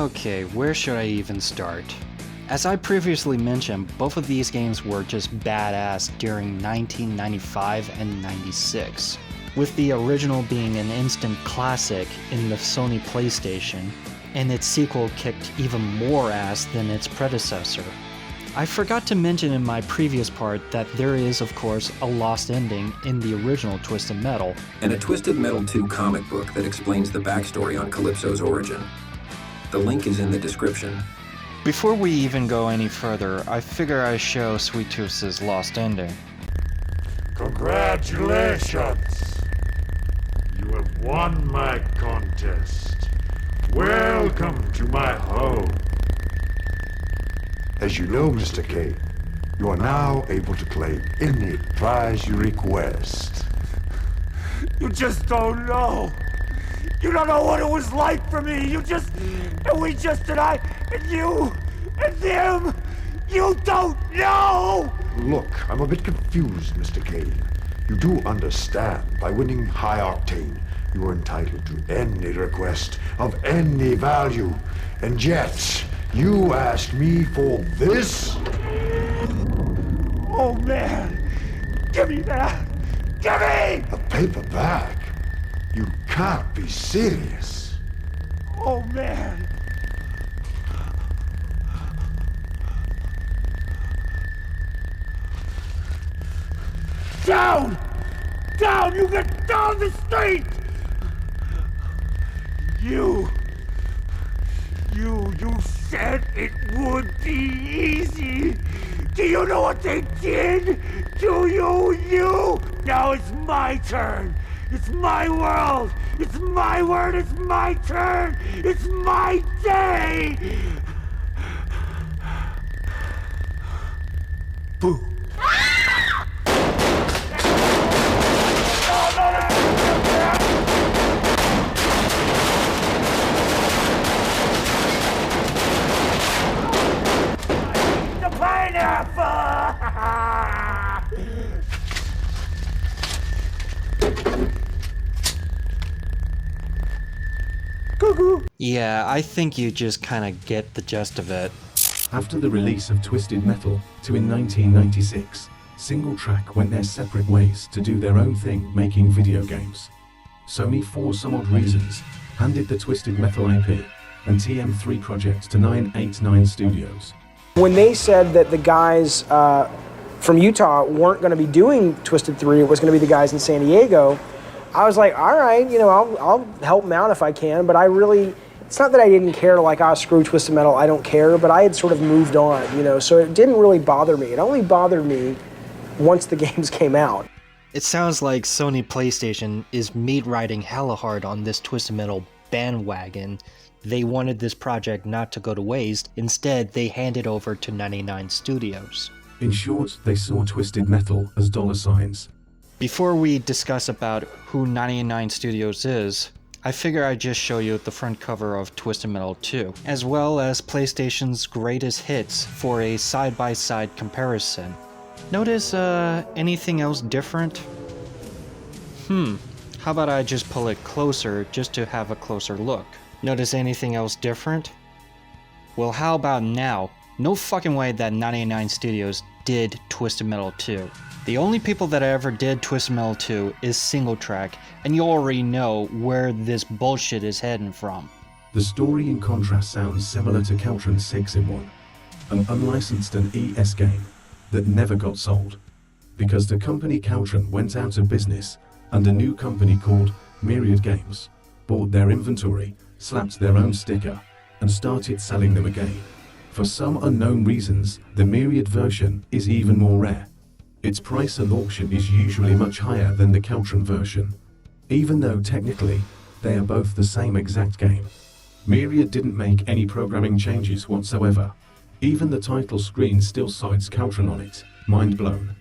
Okay, where should I even start? As I previously mentioned, both of these games were just badass during 1995 and 96, with the original being an instant classic in the Sony PlayStation, and its sequel kicked even more ass than its predecessor. I forgot to mention in my previous part that there is, of course, a lost ending in the original Twisted Metal, and a Twisted Metal 2 comic book that explains the backstory on Calypso's origin. The link is in the description. Before we even go any further, I figure I show Sweet Tooth's lost ending. Congratulations! You have won my contest. Welcome to my home. As you know, Mr. K, you are now able to claim any prize you request. You just don't know. You don't know what it was like for me. And I, and you, and them. You don't know! Look, I'm a bit confused, Mr. K. You do understand, by winning High Octane, you are entitled to any request of any value. And yet, you asked me for this? Oh man! Give me that! Give me! A paper bag? You can't be serious. Oh man! Down! Down! You get down the street! You said it would be easy! Do you know what they did? Do you? Now it's my turn! It's my world! It's my word! It's my turn! It's my day! Boo! The pineapple! Yeah, I think you just kinda get the gist of it. After the release of Twisted Metal 2 in 1996, Single Track went their separate ways to do their own thing making video games. Sony, for some odd reasons, handed the Twisted Metal IP and TM3 projects to 989 Studios. When they said that the guys from Utah weren't going to be doing Twisted 3, it was going to be the guys in San Diego, I was like, all right, I'll help them out if I can, but it's not that I didn't care, like, screw Twisted Metal, I don't care, but I had sort of moved on, so it didn't really bother me. It only bothered me once the games came out. It sounds like Sony PlayStation is meat riding hella hard on this Twisted Metal bandwagon. They wanted this project not to go to waste, instead they handed over to 99 Studios. In short, they saw Twisted Metal as dollar signs. Before we discuss about who 99 Studios is, I figure I'd just show you the front cover of Twisted Metal 2, as well as PlayStation's greatest hits for a side-by-side comparison. Notice anything else different? How about I just pull it closer just to have a closer look? Notice anything else different? Well, how about now? No fucking way that 99 Studios did Twisted Metal 2. The only people that ever did Twisted Metal 2 is Single Track, and you already know where this bullshit is heading from. The story in contrast sounds similar to Caltron 6 in 1, an unlicensed and ES game that never got sold, because the company Caltron went out of business and a new company called Myriad Games bought their inventory, slapped their own sticker, and started selling them again. For some unknown reasons, the Myriad version is even more rare. Its price at auction is usually much higher than the Caltron version, even though technically they are both the same exact game. Myriad didn't make any programming changes whatsoever. Even the title screen still cites Caltron on it. Mind blown.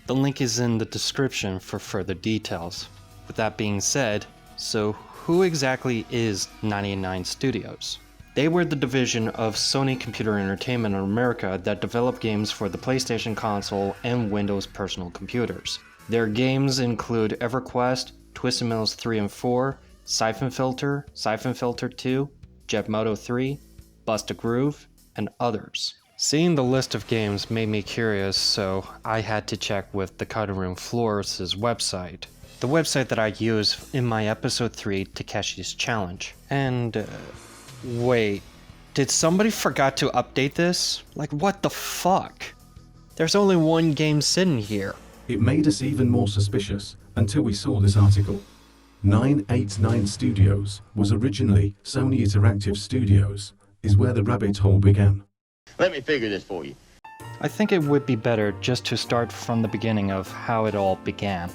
The link is in the description for further details. With that being said, so who exactly is 99 Studios? They were the division of Sony Computer Entertainment in America that developed games for the PlayStation console and Windows personal computers. Their games include EverQuest, Twisted Metals 3 and 4, Siphon Filter, Siphon Filter 2, Jet Moto 3, Bust a Groove, and others. Seeing the list of games made me curious, so I had to check with the Cutting Room Floors' website. The website that I use in my episode 3 Takeshi's Challenge. And, wait, did somebody forgot to update this? Like, what the fuck? There's only one game sitting here. It made us even more suspicious until we saw this article. 989 Studios was originally Sony Interactive Studios, is where the rabbit hole began. Let me figure this for you. I think it would be better just to start from the beginning of how it all began.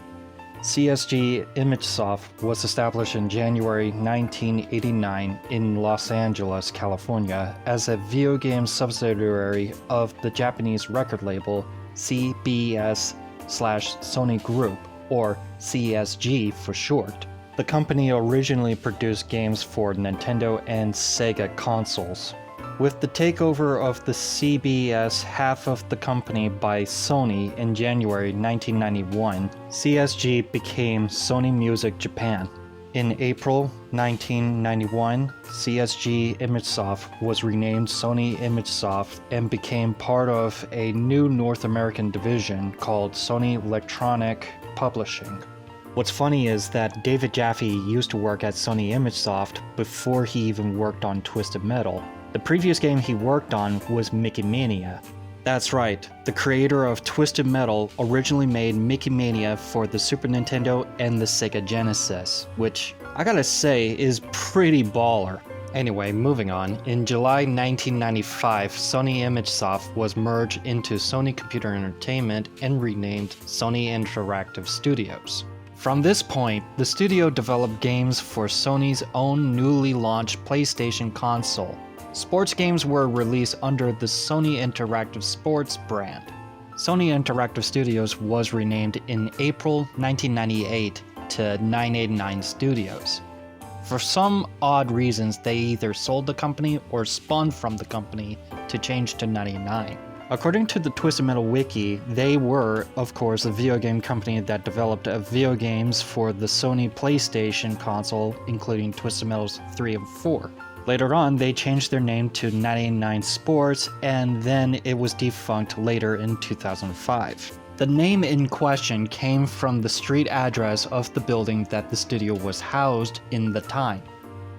CSG ImageSoft was established in January 1989 in Los Angeles, California, as a video game subsidiary of the Japanese record label CBS/Sony Group, or CSG for short. The company originally produced games for Nintendo and Sega consoles. With the takeover of the CBS half of the company by Sony in January 1991, CSG became Sony Music Japan. In April 1991, CSG ImageSoft was renamed Sony ImageSoft and became part of a new North American division called Sony Electronic Publishing. What's funny is that David Jaffe used to work at Sony ImageSoft before he even worked on Twisted Metal. The previous game he worked on was Mickey Mania. That's right, the creator of Twisted Metal originally made Mickey Mania for the Super Nintendo and the Sega Genesis, which, I gotta say, is pretty baller. Anyway, moving on, in July 1995, Sony ImageSoft was merged into Sony Computer Entertainment and renamed Sony Interactive Studios. From this point, the studio developed games for Sony's own newly launched PlayStation console. Sports games were released under the Sony Interactive Sports brand. Sony Interactive Studios was renamed in April 1998 to 989 Studios. For some odd reasons, they either sold the company or spun from the company to change to 99. According to the Twisted Metal Wiki, they were, of course, a video game company that developed video games for the Sony PlayStation console, including Twisted Metals 3 and 4. Later on, they changed their name to 989 Sports, and then it was defunct later in 2005. The name in question came from the street address of the building that the studio was housed in the time,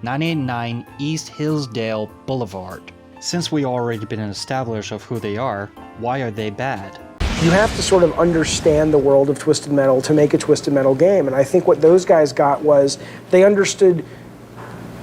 989 East Hillsdale Boulevard. Since we already been established of who they are, why are they bad? You have to sort of understand the world of Twisted Metal to make a Twisted Metal game, and I think what those guys got was they understood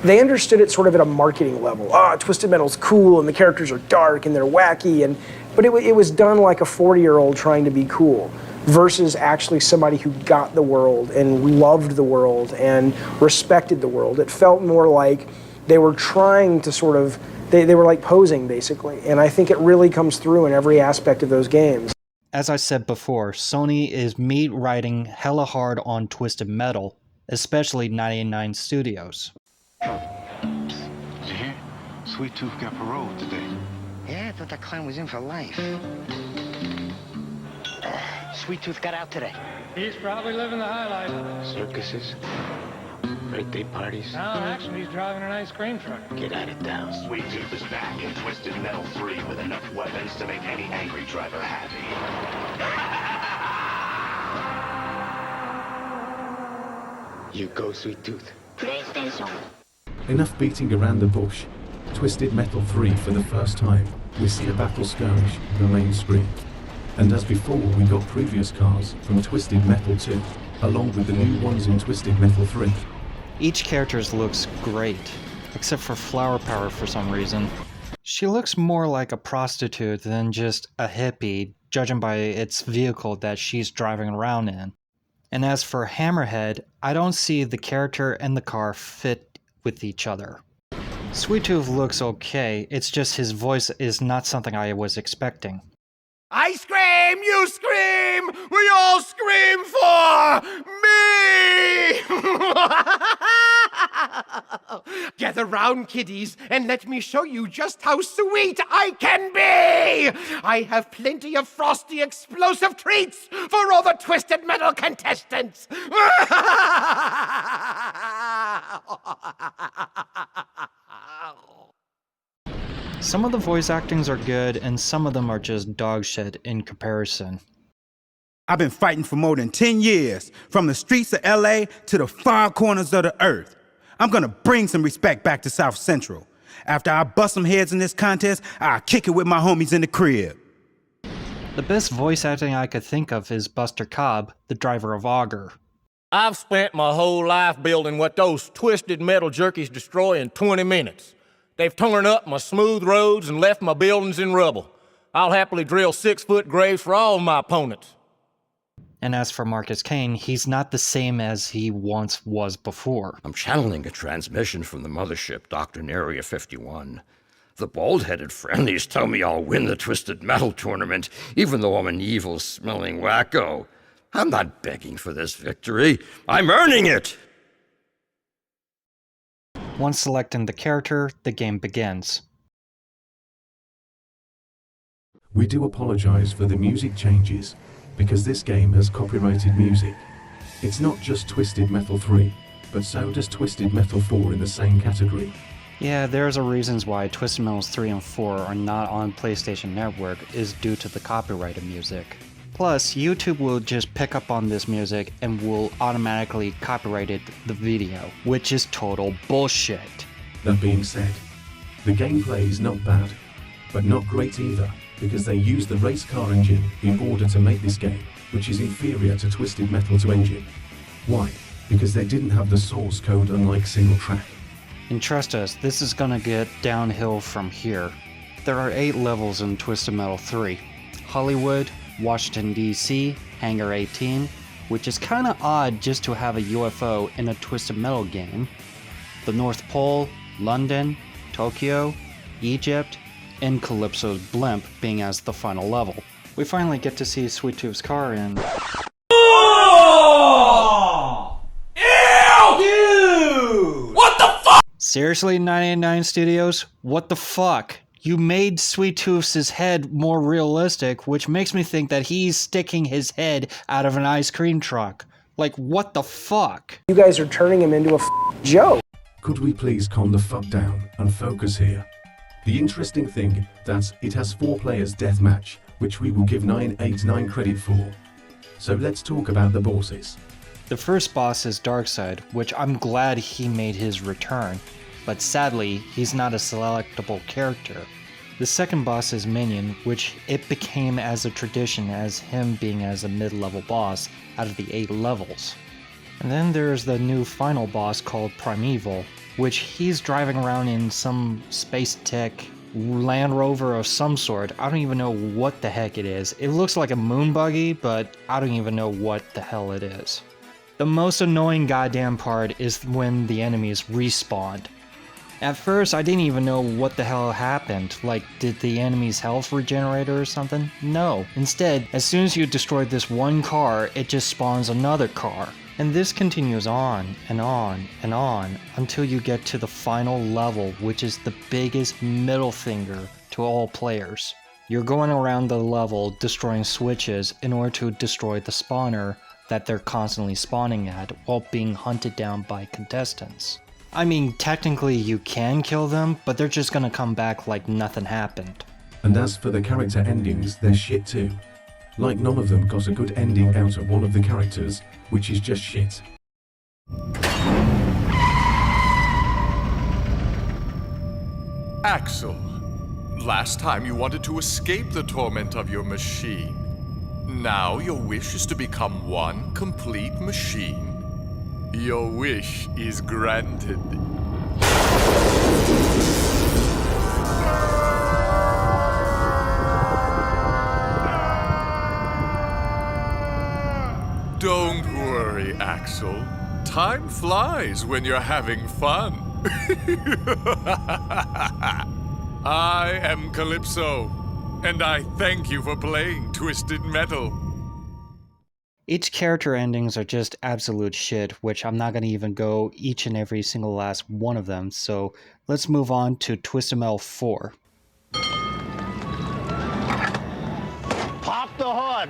it sort of at a marketing level. Twisted Metal's cool, and the characters are dark, and they're wacky, but it was done like a 40-year-old trying to be cool, versus actually somebody who got the world and loved the world and respected the world. It felt more like they were trying to sort of, they were like posing, basically, and I think it really comes through in every aspect of those games. As I said before, Sony is meat riding hella hard on Twisted Metal, especially 989 Studios. Did you hear? Sweet Tooth got parole today. Yeah, I thought that clown was in for life. Sweet Tooth got out today. He's probably living the high life. Circuses, birthday parties. No, actually, he's driving an ice cream truck. Get out of town. Sweet Tooth is back in Twisted Metal 3 with enough weapons to make any angry driver happy. You go, Sweet Tooth. PlayStation. Enough beating around the bush. Twisted Metal 3 for the first time. We see a battle skirmish on the main screen. And as before, we got previous cars from Twisted Metal 2, along with the new ones in Twisted Metal 3. Each character looks great, except for Flower Power for some reason. She looks more like a prostitute than just a hippie, judging by its vehicle that she's driving around in. And as for Hammerhead, I don't see the character and the car fit with each other. Sweet Tooth looks okay, it's just his voice is not something I was expecting. I scream, you scream, we all scream for me! Gather round, kiddies, and let me show you just how sweet I can be! I have plenty of frosty, explosive treats for all the Twisted Metal contestants! Some of the voice actings are good, and some of them are just dog shit in comparison. I've been fighting for more than 10 years, from the streets of LA to the far corners of the earth. I'm gonna bring some respect back to South Central. After I bust some heads in this contest, I'll kick it with my homies in the crib. The best voice acting I could think of is Buster Cobb, the driver of Augur. I've spent my whole life building what those twisted metal jerkies destroy in 20 minutes. They've torn up my smooth roads and left my buildings in rubble. I'll happily drill 6-foot graves for all my opponents. And as for Marcus Kane, he's not the same as he once was before. I'm channeling a transmission from the mothership, Dr. Area 51. The bald-headed friendlies tell me I'll win the Twisted Metal tournament, even though I'm an evil-smelling wacko. I'm not begging for this victory. I'm earning it! Once selecting the character, the game begins. We do apologize for the music changes, because this game has copyrighted music. It's not just Twisted Metal 3, but so does Twisted Metal 4 in the same category. Yeah, there's a reasons why Twisted Metals 3 and 4 are not on PlayStation Network is due to the copyrighted music. Plus, YouTube will just pick up on this music and will automatically copyright the video, which is total bullshit. That being said, the gameplay is not bad, but not great either, because they used the race car engine in order to make this game, which is inferior to Twisted Metal 2 engine. Why? Because they didn't have the source code unlike Single Track. And trust us, this is gonna get downhill from here. There are 8 levels in Twisted Metal 3. Hollywood, Washington DC, Hangar 18, which is kinda odd just to have a UFO in a Twisted Metal game. The North Pole, London, Tokyo, Egypt, and Calypso's blimp being as the final level. We finally get to see Sweet Tooth's car and... Oh! Ew! Dude! What the fuck? Seriously, 989 Studios? What the fuck? You made Sweet Tooth's head more realistic, which makes me think that he's sticking his head out of an ice cream truck. Like, what the fuck? You guys are turning him into a joke. Could we please calm the fuck down and focus here? The interesting thing that it has 4 players deathmatch, which we will give 989 credit for. So let's talk about the bosses. The first boss is Darkseid, which I'm glad he made his return, but sadly, he's not a selectable character. The second boss is Minion, which it became as a tradition as him being as a mid-level boss out of the 8 levels. And then there's the new final boss called Primeval, which he's driving around in some space tech Land Rover of some sort. I don't even know what the heck it is. It looks like a moon buggy, but I don't even know what the hell it is. The most annoying goddamn part is when the enemies respawn. At first, I didn't even know what the hell happened. Like, did the enemy's health regenerate or something? No. Instead, as soon as you destroy this one car, it just spawns another car. And this continues on and on and on until you get to the final level, which is the biggest middle finger to all players. You're going around the level destroying switches in order to destroy the spawner that they're constantly spawning at while being hunted down by contestants. I mean, technically you can kill them, but they're just gonna come back like nothing happened. And as for the character endings, they're shit too. Like none of them got a good ending out of one of the characters, which is just shit. Axel, last time you wanted to escape the torment of your machine. Now your wish is to become one complete machine. Your wish is granted. Don't worry, Axel. Time flies when you're having fun. I am Calypso, and I thank you for playing Twisted Metal. Each character endings are just absolute shit, which I'm not going to even go each and every single last one of them, so let's move on to Twisted Metal 4. Pop the hood!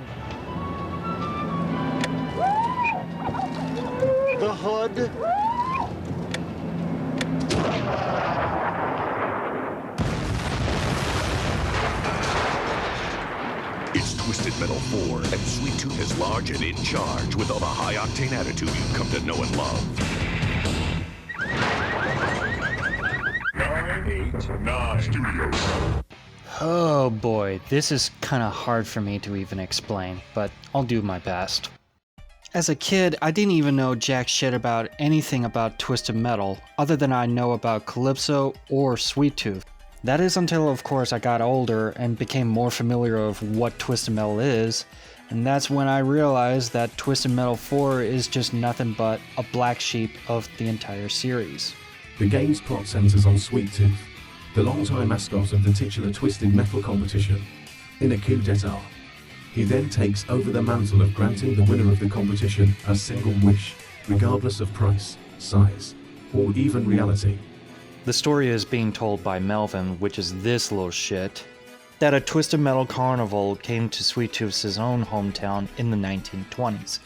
The hood. Twisted Metal 4, and Sweet Tooth is large and in charge with all the high-octane attitude you've come to know and love. 989 Studios. Oh boy, this is kinda hard for me to even explain, but I'll do my best. As a kid, I didn't even know jack shit about anything about Twisted Metal, other than I know about Calypso or Sweet Tooth. That is until, of course, I got older and became more familiar with what Twisted Metal is, and that's when I realized that Twisted Metal 4 is just nothing but a black sheep of the entire series. The game's plot centers on Sweet Tooth, the longtime mascot of the titular Twisted Metal competition. In a coup d'etat, he then takes over the mantle of granting the winner of the competition a single wish, regardless of price, size, or even reality. The story is being told by Melvin, which is this little shit, that a Twisted Metal carnival came to Sweet Tooth's own hometown in the 1920s.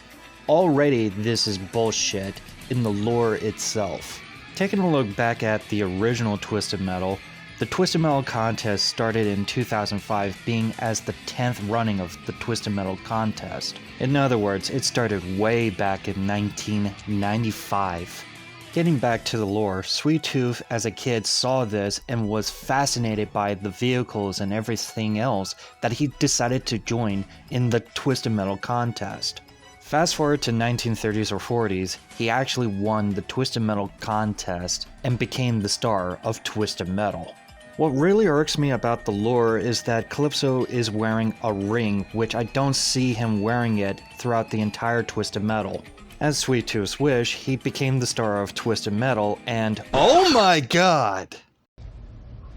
Already this is bullshit in the lore itself. Taking a look back at the original Twisted Metal, the Twisted Metal contest started in 2005, being as the 10th running of the Twisted Metal contest. In other words, it started way back in 1995. Getting back to the lore, Sweet Tooth as a kid saw this and was fascinated by the vehicles and everything else that he decided to join in the Twisted Metal contest. Fast forward to 1930s or 40s, he actually won the Twisted Metal contest and became the star of Twisted Metal. What really irks me about the lore is that Calypso is wearing a ring, which I don't see him wearing it throughout the entire Twisted Metal. As Sweet Tooth's wish, he became the star of Twisted Metal and oh my god!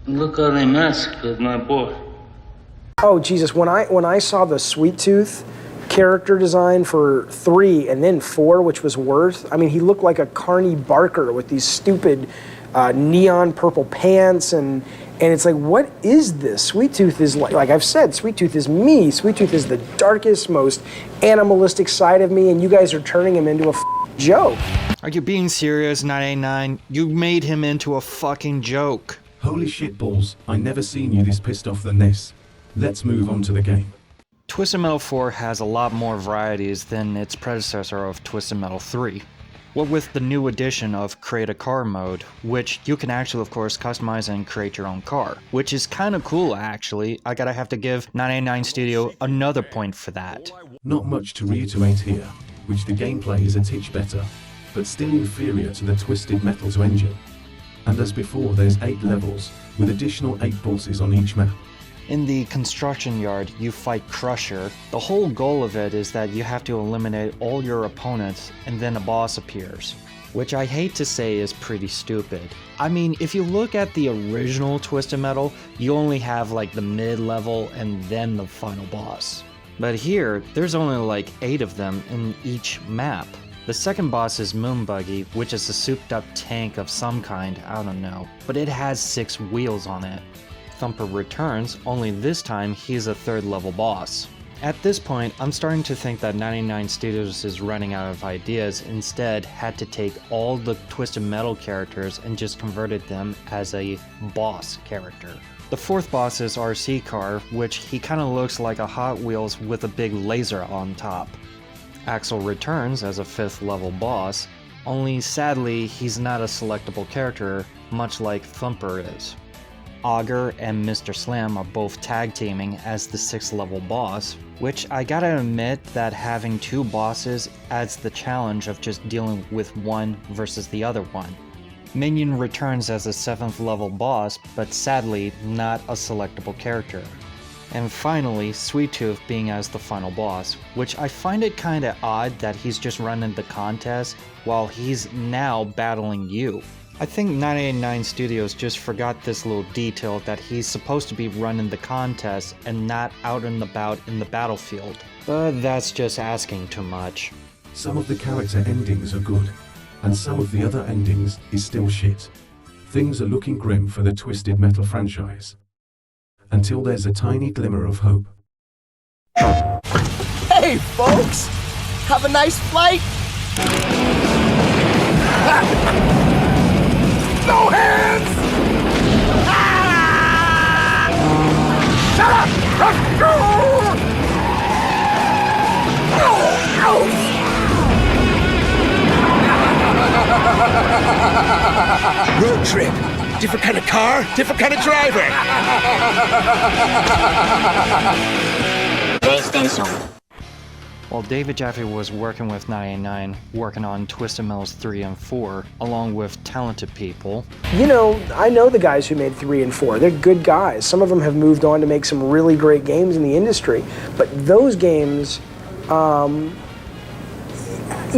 Look how they mask with my boy. Oh Jesus, when I saw the Sweet Tooth character design for 3 and then 4, which was Worth, I mean, he looked like a Carney Barker with these stupid neon purple pants and it's like, what is this? Sweet Tooth is like I've said, Sweet Tooth is me. Sweet Tooth is the darkest, most animalistic side of me, and you guys are turning him into a joke. Are you being serious, 989? You made him into a fucking joke. Holy shit balls, I never seen you this pissed off than this. Let's move on to the game. Twisted Metal 4 has a lot more varieties than its predecessor of Twisted Metal 3. What with the new addition of Create a Car mode, which you can actually of course customize and create your own car, which is kinda cool actually. I gotta have to give 989 Studio another point for that. Not much to reiterate here, which the gameplay is a titch better, but still inferior to the Twisted Metal's engine. And as before, there's 8 levels, with additional 8 bosses on each map. In the construction yard, you fight Crusher. The whole goal of it is that you have to eliminate all your opponents and then a boss appears, which I hate to say is pretty stupid. I mean, if you look at the original Twisted Metal, you only have like the mid-level and then the final boss. But here, there's only like 8 of them in each map. The second boss is Moonbuggy, which is a souped up tank of some kind, I don't know, but it has 6 wheels on it. Thumper returns, only this time he's a 3rd level boss. At this point, I'm starting to think that 99 Studios is running out of ideas, instead had to take all the Twisted Metal characters and just converted them as a boss character. The 4th boss is RC Car, which he kinda looks like a Hot Wheels with a big laser on top. Axel returns as a 5th level boss, only sadly he's not a selectable character, much like Thumper is. Augur and Mr. Slam are both tag teaming as the 6th level boss, which I gotta admit that having 2 bosses adds the challenge of just dealing with one versus the other one. Minion returns as a 7th level boss, but sadly not a selectable character. And finally, Sweet Tooth being as the final boss, which I find it kinda odd that he's just running the contest while he's now battling you. I think 989 Studios just forgot this little detail that he's supposed to be running the contest and not out and about in the battlefield. But that's just asking too much. Some of the character endings are good, and some of the other endings is still shit. Things are looking grim for the Twisted Metal franchise. Until there's a tiny glimmer of hope. Hey folks! Have a nice flight! No hands! Ah! Shut up! Let's go! Road trip. Different kind of car, different kind of driver. PlayStation. While David Jaffe was working with 99, working on Twisted Metals 3 and 4, along with talented people. You know, I know the guys who made 3 and 4. They're good guys. Some of them have moved on to make some really great games in the industry. But those games, you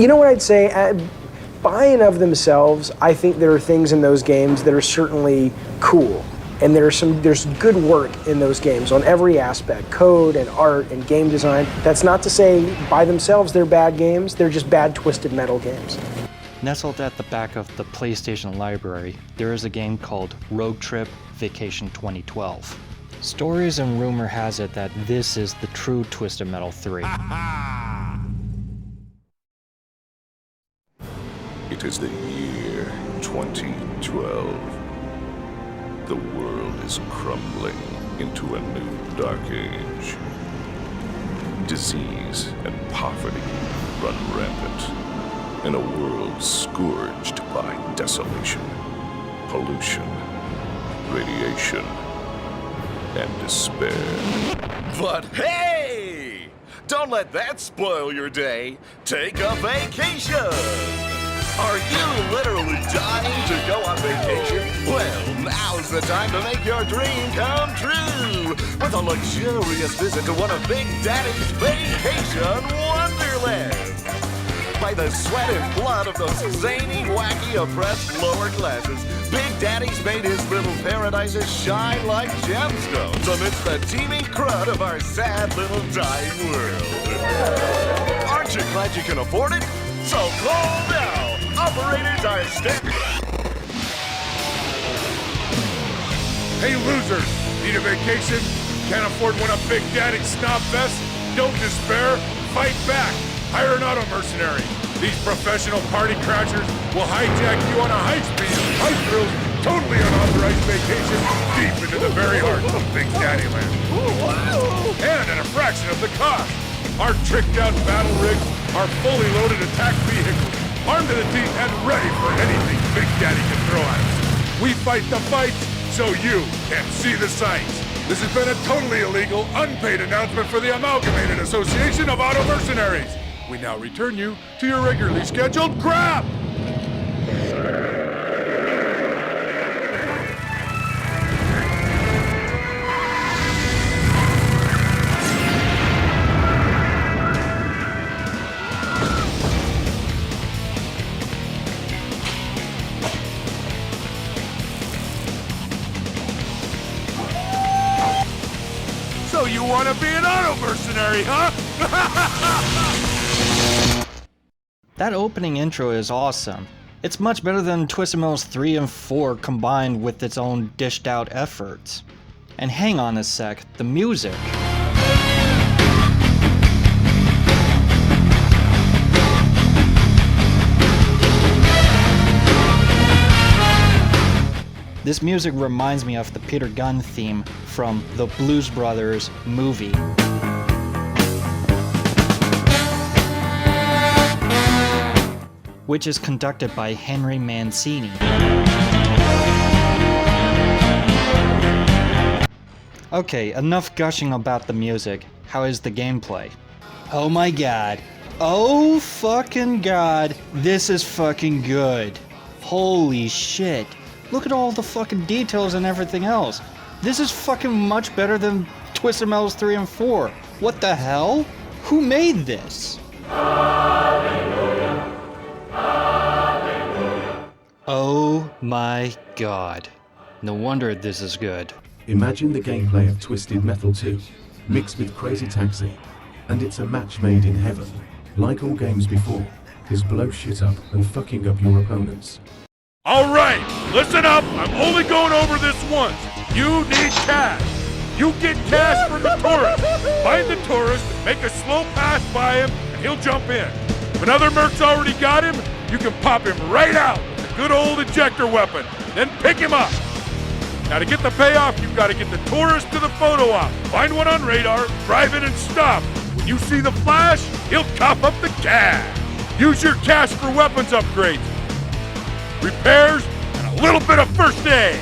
know what I'd say? By and of themselves, I think there are things in those games that are certainly cool. And there's good work in those games on every aspect, code and art and game design. That's not to say by themselves they're bad games, they're just bad Twisted Metal games. Nestled at the back of the PlayStation library, there is a game called Road Trip Vacation 2012. Stories and rumor has it that this is the true Twisted Metal 3. It is the year 2012. The world is crumbling into a new dark age. Disease and poverty run rampant in a world scourged by desolation, pollution, radiation, and despair. But hey! Don't let that spoil your day. Take a vacation! Are you literally dying to go on vacation? Well, now's the time to make your dream come true with a luxurious visit to one of Big Daddy's vacation wonderlands. By the sweat and blood of those zany, wacky, oppressed lower classes, Big Daddy's made his little paradises shine like gemstones amidst the teeming crud of our sad little dying world. Aren't you glad you can afford it? So call now! Operators are standing. Hey losers, need a vacation? Can't afford one of Big Daddy's snob fests? Don't despair, fight back. Hire an auto mercenary. These professional party crashers will hijack you on a high-speed, high-thrill, totally unauthorized vacation deep into the very heart of Big Daddy Land. And at a fraction of the cost. Our tricked-out battle rigs are fully loaded attack vehicles, armed to the teeth and ready for anything Big Daddy can throw at us. We fight the fights, so you can see the sights. This has been a totally illegal, unpaid announcement for the Amalgamated Association of Auto Mercenaries. We now return you to your regularly scheduled crap! So you want to be an auto mercenary, huh? That opening intro is awesome. It's much better than Twisted Metals 3 and 4 combined with its own dished out efforts. And hang on a sec, the music. This music reminds me of the Peter Gunn theme from the Blues Brothers movie. Which is conducted by Henry Mancini. Okay, enough gushing about the music. How is the gameplay? Oh my god. Oh fucking god. This is fucking good. Holy shit. Look at all the fucking details and everything else. This is fucking much better than Twisted Metals 3 and 4. What the hell? Who made this? Oh my god. No wonder this is good. Imagine the gameplay of Twisted Metal 2, mixed with Crazy Taxi, and it's a match made in heaven. Like all games before, is blow shit up and fucking up your opponents. Alright, listen up, I'm only going over this once. You need cash. You get cash from the tourist. Find the tourist, make a slow pass by him, and he'll jump in. If another merc's already got him, you can pop him right out with a good old ejector weapon, then pick him up. Now to get the payoff, you've got to get the tourist to the photo op. Find one on radar, drive in and stop. When you see the flash, he'll cough up the cash. Use your cash for weapons upgrades. repairs, and a little bit of first aid.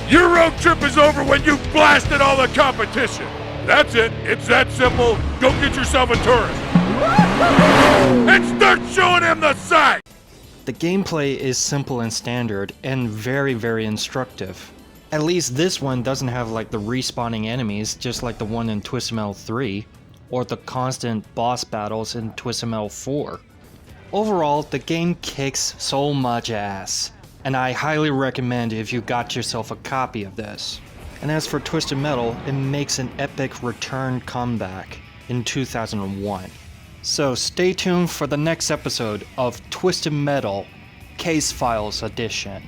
Your road trip is over when you've blasted all the competition. That's it. It's that simple. Go get yourself a tourist. And start showing him the sight! The gameplay is simple and standard, and very, very instructive. At least this one doesn't have like the respawning enemies, just like the one in Twisted Metal 3, or the constant boss battles in Twisted Metal 4. Overall, the game kicks so much ass, and I highly recommend if you got yourself a copy of this. And as for Twisted Metal, it makes an epic return comeback in 2001. So stay tuned for the next episode of Twisted Metal Case Files Edition.